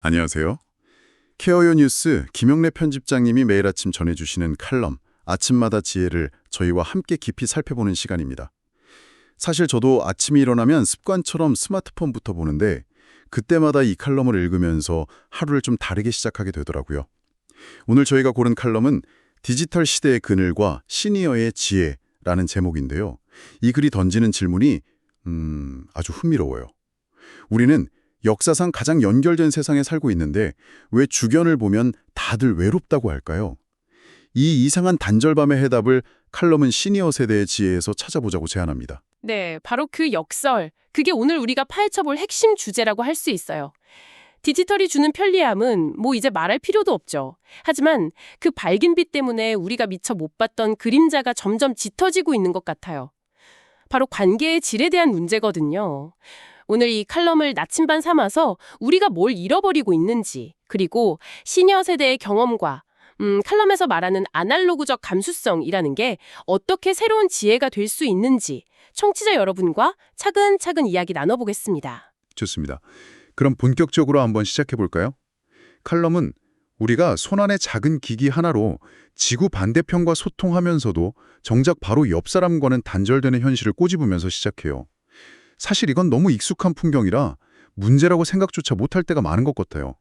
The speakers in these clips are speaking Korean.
안녕하세요. 케어요 뉴스 김영래 편집장님이 매일 아침 전해주시는 칼럼 아침마다 지혜를 저희와 함께 깊이 살펴보는 시간입니다. 사실 저도 아침에 일어나면 습관처럼 스마트폰부터 보는데 그때마다 이 칼럼을 읽으면서 하루를 좀 다르게 시작하게 되더라고요. 오늘 저희가 고른 칼럼은 디지털 시대의 그늘과 시니어의 지혜라는 제목인데요. 이 글이 던지는 질문이 아주 흥미로워요. 우리는 역사상 가장 연결된 세상에 살고 있는데 왜 주변을 보면 다들 외롭다고 할까요? 이 이상한 단절밤의 해답을 칼럼은 시니어 세대의 지혜에서 찾아보자고 제안합니다. 네, 바로 그 역설. 그게 오늘 우리가 파헤쳐볼 핵심 주제라고 할 수 있어요. 디지털이 주는 편리함은 뭐 이제 말할 필요도 없죠. 하지만 그 밝은 빛 때문에 우리가 미처 못 봤던 그림자가 점점 짙어지고 있는 것 같아요. 바로 관계의 질에 대한 문제거든요. 오늘 이 칼럼을 나침반 삼아서 우리가 뭘 잃어버리고 있는지, 그리고 시니어 세대의 경험과 칼럼에서 말하는 아날로그적 감수성이라는 게 어떻게 새로운 지혜가 될 수 있는지 청취자 여러분과 차근차근 이야기 나눠보겠습니다. 좋습니다. 그럼 본격적으로 한번 시작해 볼까요? 칼럼은 우리가 손안의 작은 기기 하나로 지구 반대편과 소통하면서도 정작 바로 옆 사람과는 단절되는 현실을 꼬집으면서 시작해요. 사실 이건 너무 익숙한 풍경이라 문제라고 생각조차 못할 때가 많은 것 같아요.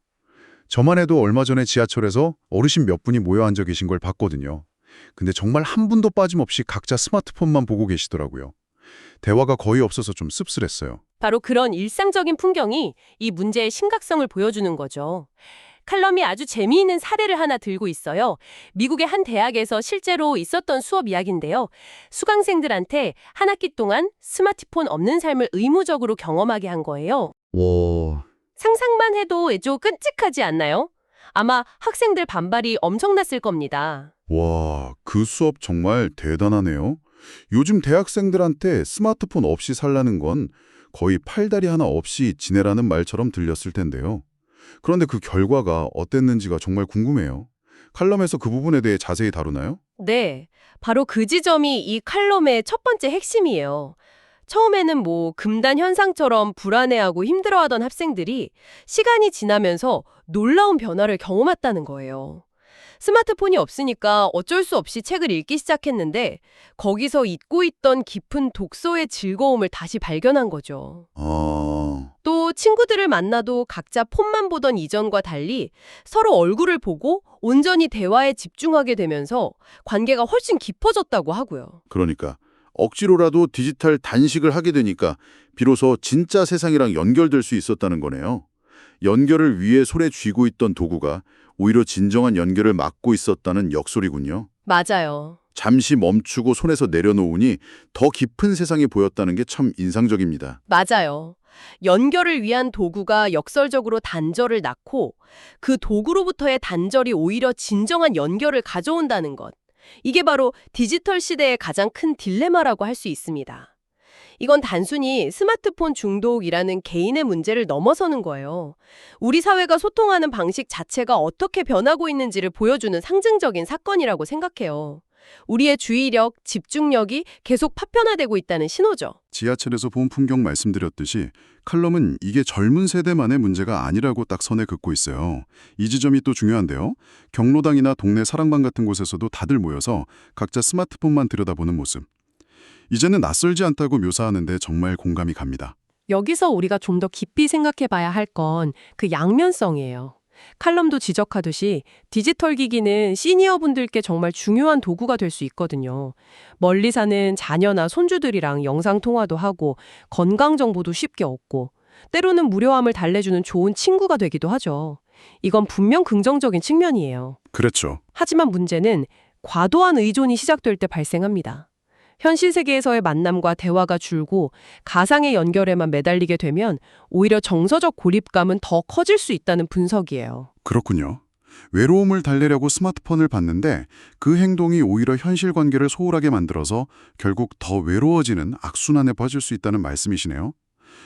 저만 해도 얼마 전에 지하철에서 어르신 몇 분이 모여 앉아 계신 걸 봤거든요. 근데 정말 한 분도 빠짐없이 각자 스마트폰만 보고 계시더라고요. 대화가 거의 없어서 좀 씁쓸했어요. 바로 그런 일상적인 풍경이 이 문제의 심각성을 보여주는 거죠. 칼럼이 아주 재미있는 사례를 하나 들고 있어요. 미국의 한 대학에서 실제로 있었던 수업 이야기인데요. 수강생들한테 한 학기 동안 스마트폰 없는 삶을 의무적으로 경험하게 한 거예요. 와, 상상만 해도 좀 끔찍하지 않나요? 아마 학생들 반발이 엄청났을 겁니다. 그 수업 정말 대단하네요. 요즘 대학생들한테 스마트폰 없이 살라는 건 거의 팔다리 하나 없이 지내라는 말처럼 들렸을 텐데요. 그런데 그 결과가 어땠는지가 정말 궁금해요. 칼럼에서 그 부분에 대해 자세히 다루나요? 네, 바로 그 지점이 이 칼럼의 첫 번째 핵심이에요. 처음에는 금단 현상처럼 불안해하고 힘들어하던 학생들이 시간이 지나면서 놀라운 변화를 경험했다는 거예요. 스마트폰이 없으니까 어쩔 수 없이 책을 읽기 시작했는데 거기서 잊고 있던 깊은 독서의 즐거움을 다시 발견한 거죠. 또 친구들을 만나도 각자 폰만 보던 이전과 달리 서로 얼굴을 보고 온전히 대화에 집중하게 되면서 관계가 훨씬 깊어졌다고 하고요. 그러니까 억지로라도 디지털 단식을 하게 되니까 비로소 진짜 세상이랑 연결될 수 있었다는 거네요. 연결을 위해 손에 쥐고 있던 도구가 오히려 진정한 연결을 막고 있었다는 역설이군요. 맞아요. 잠시 멈추고 손에서 내려놓으니 더 깊은 세상이 보였다는 게 참 인상적입니다. 맞아요. 연결을 위한 도구가 역설적으로 단절을 낳고 그 도구로부터의 단절이 오히려 진정한 연결을 가져온다는 것. 이게 바로 디지털 시대의 가장 큰 딜레마라고 할 수 있습니다. 이건 단순히 스마트폰 중독이라는 개인의 문제를 넘어서는 거예요. 우리 사회가 소통하는 방식 자체가 어떻게 변하고 있는지를 보여주는 상징적인 사건이라고 생각해요. 우리의 주의력, 집중력이 계속 파편화되고 있다는 신호죠. 지하철에서 본 풍경 말씀드렸듯이 칼럼은 이게 젊은 세대만의 문제가 아니라고 딱 선에 긋고 있어요. 이 지점이 또 중요한데요. 경로당이나 동네 사랑방 같은 곳에서도 다들 모여서 각자 스마트폰만 들여다보는 모습. 이제는 낯설지 않다고 묘사하는데 정말 공감이 갑니다. 여기서 우리가 좀 더 깊이 생각해 봐야 할 건 그 양면성이에요. 칼럼도 지적하듯이 디지털 기기는 시니어분들께 정말 중요한 도구가 될 수 있거든요. 멀리 사는 자녀나 손주들이랑 영상통화도 하고 건강 정보도 쉽게 얻고 때로는 무료함을 달래주는 좋은 친구가 되기도 하죠. 이건 분명 긍정적인 측면이에요. 그렇죠. 하지만 문제는 과도한 의존이 시작될 때 발생합니다. 현실 세계에서의 만남과 대화가 줄고 가상의 연결에만 매달리게 되면 오히려 정서적 고립감은 더 커질 수 있다는 분석이에요. 그렇군요. 외로움을 달래려고 스마트폰을 봤는데 그 행동이 오히려 현실 관계를 소홀하게 만들어서 결국 더 외로워지는 악순환에 빠질 수 있다는 말씀이시네요.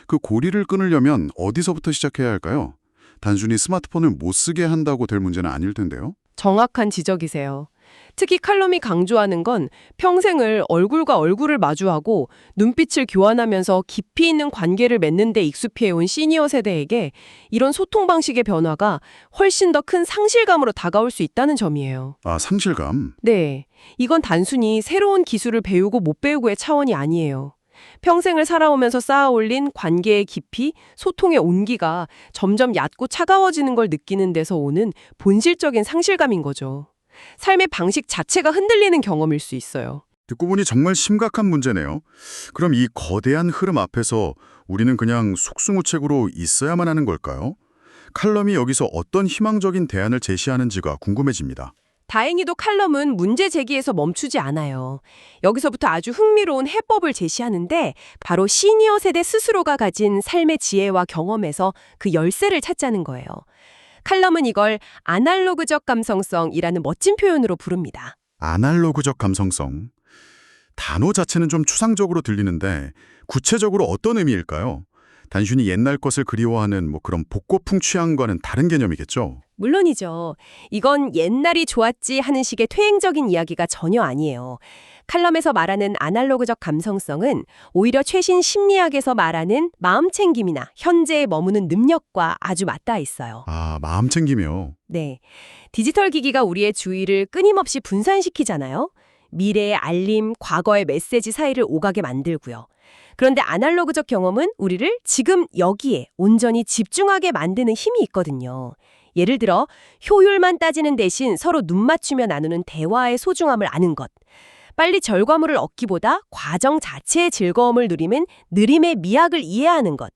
그 고리를 끊으려면 어디서부터 시작해야 할까요? 단순히 스마트폰을 못 쓰게 한다고 될 문제는 아닐 텐데요. 정확한 지적이세요. 특히 칼럼이 강조하는 건 평생을 얼굴과 얼굴을 마주하고 눈빛을 교환하면서 깊이 있는 관계를 맺는 데 익숙해온 시니어 세대에게 이런 소통 방식의 변화가 훨씬 더 큰 상실감으로 다가올 수 있다는 점이에요. 아, 상실감. 네, 이건 단순히 새로운 기술을 배우고 못 배우고의 차원이 아니에요. 평생을 살아오면서 쌓아올린 관계의 깊이, 소통의 온기가 점점 얕고 차가워지는 걸 느끼는 데서 오는 본질적인 상실감인 거죠. 삶의 방식 자체가 흔들리는 경험일 수 있어요. 듣고 보니 정말 심각한 문제네요. 그럼 이 거대한 흐름 앞에서 우리는 그냥 속수무책으로 있어야만 하는 걸까요? 칼럼이 여기서 어떤 희망적인 대안을 제시하는지가 궁금해집니다. 다행히도 칼럼은 문제 제기에서 멈추지 않아요. 여기서부터 아주 흥미로운 해법을 제시하는데 바로 시니어 세대 스스로가 가진 삶의 지혜와 경험에서 그 열쇠를 찾자는 거예요. 칼럼은 이걸 아날로그적 감성성이라는 멋진 표현으로 부릅니다. 아날로그적 감성성. 단어 자체는 좀 추상적으로 들리는데 구체적으로 어떤 의미일까요? 단순히 옛날 것을 그리워하는 그런 복고풍 취향과는 다른 개념이겠죠? 물론이죠. 이건 옛날이 좋았지 하는 식의 퇴행적인 이야기가 전혀 아니에요. 칼럼에서 말하는 아날로그적 감성성은 오히려 최신 심리학에서 말하는 마음 챙김이나 현재에 머무는 능력과 아주 맞닿아 있어요. 아, 마음 챙기며. 네. 디지털 기기가 우리의 주의를 끊임없이 분산시키잖아요. 미래의 알림, 과거의 메시지 사이를 오가게 만들고요. 그런데 아날로그적 경험은 우리를 지금 여기에 온전히 집중하게 만드는 힘이 있거든요. 예를 들어 효율만 따지는 대신 서로 눈 맞추며 나누는 대화의 소중함을 아는 것. 빨리 결과물을 얻기보다 과정 자체의 즐거움을 누리는 느림의 미학을 이해하는 것.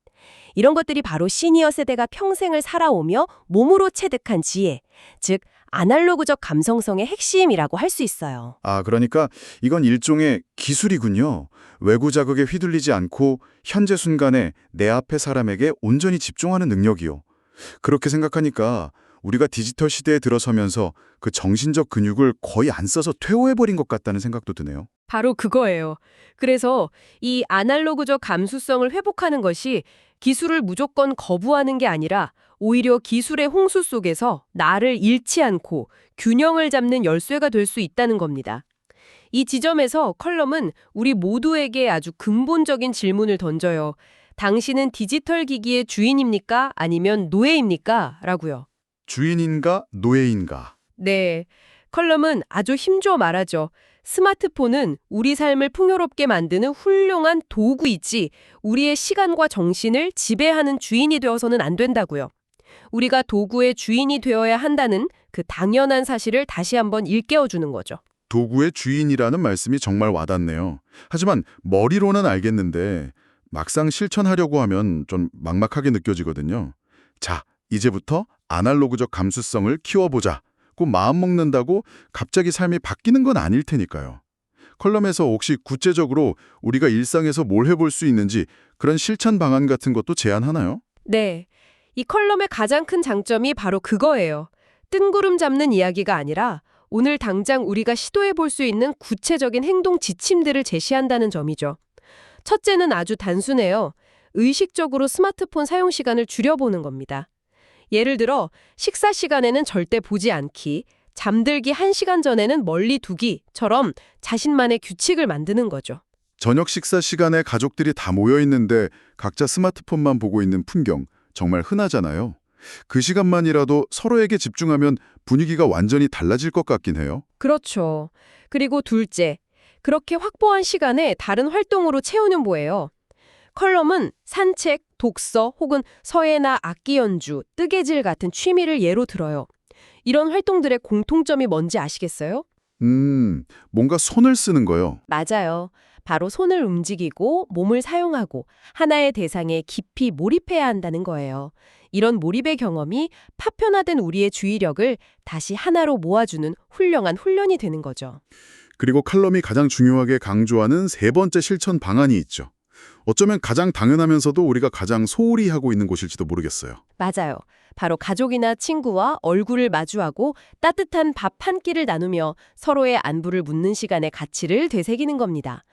이런 것들이 바로 시니어 세대가 평생을 살아오며 몸으로 체득한 지혜, 즉 아날로그적 감성성의 핵심이라고 할 수 있어요. 아, 그러니까 이건 일종의 기술이군요. 외부 자극에 휘둘리지 않고 현재 순간에 내 앞의 사람에게 온전히 집중하는 능력이요. 그렇게 생각하니까 우리가 디지털 시대에 들어서면서 그 정신적 근육을 거의 안 써서 퇴호해버린 것 같다는 생각도 드네요. 바로 그거예요. 그래서 이 아날로그적 감수성을 회복하는 것이 기술을 무조건 거부하는 게 아니라 오히려 기술의 홍수 속에서 나를 잃지 않고 균형을 잡는 열쇠가 될 수 있다는 겁니다. 이 지점에서 컬럼은 우리 모두에게 아주 근본적인 질문을 던져요. 당신은 디지털 기기의 주인입니까? 아니면 노예입니까? 라고요. 주인인가 노예인가? 네, 컬럼은 아주 힘줘 말하죠. 스마트폰은 우리 삶을 풍요롭게 만드는 훌륭한 도구이지 우리의 시간과 정신을 지배하는 주인이 되어서는 안 된다고요. 우리가 도구의 주인이 되어야 한다는 그 당연한 사실을 다시 한번 일깨워주는 거죠. 도구의 주인이라는 말씀이 정말 와닿네요. 하지만 머리로는 알겠는데 막상 실천하려고 하면 좀 막막하게 느껴지거든요. 자, 이제부터 아날로그적 감수성을 키워보자. 고 마음먹는다고 갑자기 삶이 바뀌는 건 아닐 테니까요. 컬럼에서 혹시 구체적으로 우리가 일상에서 뭘 해볼 수 있는지 그런 실천 방안 같은 것도 제안하나요? 네, 이 컬럼의 가장 큰 장점이 바로 그거예요. 뜬구름 잡는 이야기가 아니라 오늘 당장 우리가 시도해 볼 수 있는 구체적인 행동 지침들을 제시한다는 점이죠. 첫째는 아주 단순해요. 의식적으로 스마트폰 사용 시간을 줄여보는 겁니다. 예를 들어 식사 시간에는 절대 보지 않기, 잠들기 1시간 전에는 멀리 두기처럼 자신만의 규칙을 만드는 거죠. 저녁 식사 시간에 가족들이 다 모여 있는데 각자 스마트폰만 보고 있는 풍경 정말 흔하잖아요. 그 시간만이라도 서로에게 집중하면 분위기가 완전히 달라질 것 같긴 해요. 그렇죠. 그리고 둘째, 그렇게 확보한 시간에 다른 활동으로 채우는 거예요. 컬럼은 산책, 독서 혹은 서예나 악기 연주, 뜨개질 같은 취미를 예로 들어요. 이런 활동들의 공통점이 뭔지 아시겠어요? 뭔가 손을 쓰는 거요. 맞아요. 바로 손을 움직이고 몸을 사용하고 하나의 대상에 깊이 몰입해야 한다는 거예요. 이런 몰입의 경험이 파편화된 우리의 주의력을 다시 하나로 모아주는 훌륭한 훈련이 되는 거죠. 그리고 칼럼이 가장 중요하게 강조하는 세 번째 실천 방안이 있죠. 어쩌면 가장 당연하면서도 우리가 가장 소홀히 하고 있는 곳일지도 모르겠어요. 맞아요. 바로 가족이나 친구와 얼굴을 마주하고 따뜻한 밥 한 끼를 나누며 서로의 안부를 묻는 시간의 가치를 되새기는 겁니다.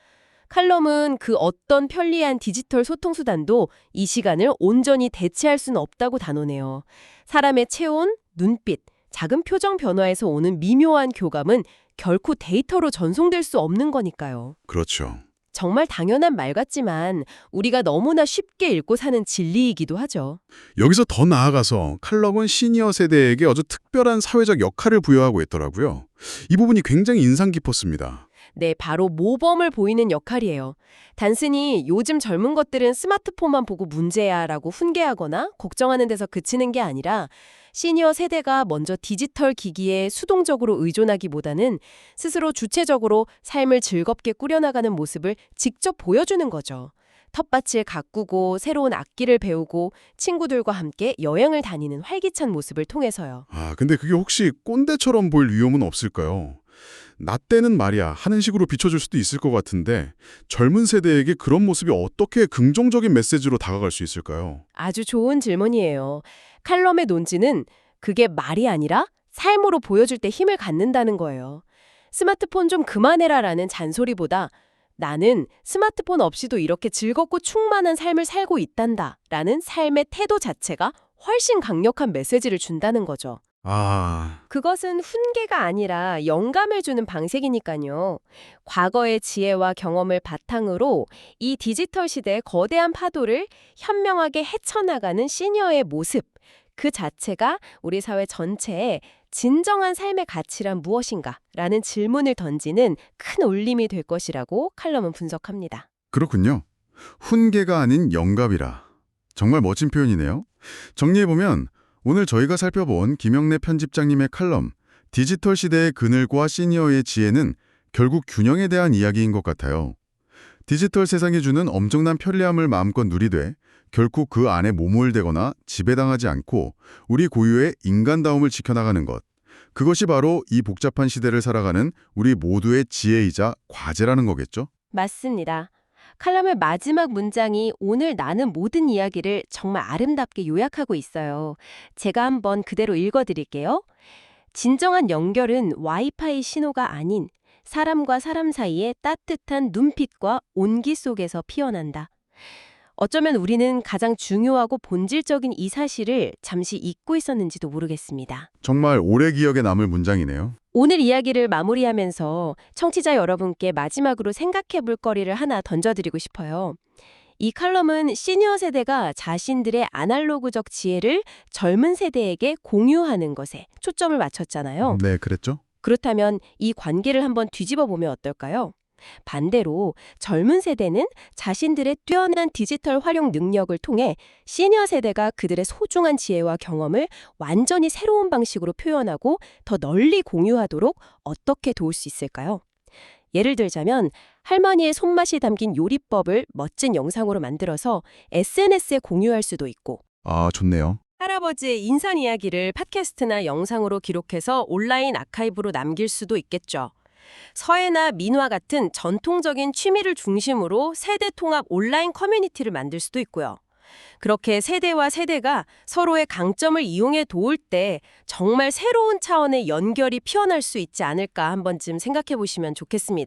칼럼은 그 어떤 편리한 디지털 소통 수단도 이 시간을 온전히 대체할 수는 없다고 단언해요. 사람의 체온, 눈빛, 작은 표정 변화에서 오는 미묘한 교감은 결코 데이터로 전송될 수 없는 거니까요. 그렇죠. 정말 당연한 말 같지만 우리가 너무나 쉽게 읽고 사는 진리이기도 하죠. 여기서 더 나아가서 칼럼은 시니어 세대에게 아주 특별한 사회적 역할을 부여하고 있더라고요. 이 부분이 굉장히 인상 깊었습니다. 네, 바로 모범을 보이는 역할이에요. 단순히 요즘 젊은 것들은 스마트폰만 보고 문제야라고 훈계하거나 걱정하는 데서 그치는 게 아니라 시니어 세대가 먼저 디지털 기기에 수동적으로 의존하기보다는 스스로 주체적으로 삶을 즐겁게 꾸려나가는 모습을 직접 보여주는 거죠. 텃밭을 가꾸고 새로운 악기를 배우고 친구들과 함께 여행을 다니는 활기찬 모습을 통해서요. 근데 그게 혹시 꼰대처럼 보일 위험은 없을까요? 나 때는 말이야 하는 식으로 비춰줄 수도 있을 것 같은데 젊은 세대에게 그런 모습이 어떻게 긍정적인 메시지로 다가갈 수 있을까요? 아주 좋은 질문이에요. 칼럼의 논지는 그게 말이 아니라 삶으로 보여줄 때 힘을 갖는다는 거예요. 스마트폰 좀 그만해라라는 잔소리보다 나는 스마트폰 없이도 이렇게 즐겁고 충만한 삶을 살고 있단다 라는 삶의 태도 자체가 훨씬 강력한 메시지를 준다는 거죠. 그것은 훈계가 아니라 영감을 주는 방식이니까요. 과거의 지혜와 경험을 바탕으로 이 디지털 시대의 거대한 파도를 현명하게 헤쳐나가는 시니어의 모습, 그 자체가 우리 사회 전체에 진정한 삶의 가치란 무엇인가? 라는 질문을 던지는 큰 울림이 될 것이라고 칼럼은 분석합니다. 그렇군요. 훈계가 아닌 영감이라. 정말 멋진 표현이네요. 정리해보면 오늘 저희가 살펴본 김영래 편집장님의 칼럼 디지털 시대의 그늘과 시니어의 지혜는 결국 균형에 대한 이야기인 것 같아요. 디지털 세상이 주는 엄청난 편리함을 마음껏 누리되 결코 그 안에 모몰되거나 지배당하지 않고 우리 고유의 인간다움을 지켜나가는 것. 그것이 바로 이 복잡한 시대를 살아가는 우리 모두의 지혜이자 과제라는 거겠죠? 맞습니다. 칼럼의 마지막 문장이 오늘 나눈 모든 이야기를 정말 아름답게 요약하고 있어요. 제가 한번 그대로 읽어드릴게요. 진정한 연결은 와이파이 신호가 아닌 사람과 사람 사이의 따뜻한 눈빛과 온기 속에서 피어난다. 어쩌면 우리는 가장 중요하고 본질적인 이 사실을 잠시 잊고 있었는지도 모르겠습니다. 정말 오래 기억에 남을 문장이네요. 오늘 이야기를 마무리하면서 청취자 여러분께 마지막으로 생각해 볼 거리를 하나 던져드리고 싶어요. 이 칼럼은 시니어 세대가 자신들의 아날로그적 지혜를 젊은 세대에게 공유하는 것에 초점을 맞췄잖아요. 네, 그랬죠? 그렇다면 이 관계를 한번 뒤집어 보면 어떨까요? 반대로 젊은 세대는 자신들의 뛰어난 디지털 활용 능력을 통해 시니어 세대가 그들의 소중한 지혜와 경험을 완전히 새로운 방식으로 표현하고 더 널리 공유하도록 어떻게 도울 수 있을까요? 예를 들자면 할머니의 손맛이 담긴 요리법을 멋진 영상으로 만들어서 SNS에 공유할 수도 있고 좋네요. 할아버지의 인생 이야기를 팟캐스트나 영상으로 기록해서 온라인 아카이브로 남길 수도 있겠죠. 서예나 민화 같은 전통적인 취미를 중심으로 세대 통합 온라인 커뮤니티를 만들 수도 있고요. 그렇게 세대와 세대가 서로의 강점을 이용해 도울 때 정말 새로운 차원의 연결이 피어날 수 있지 않을까 한 번쯤 생각해 보시면 좋겠습니다.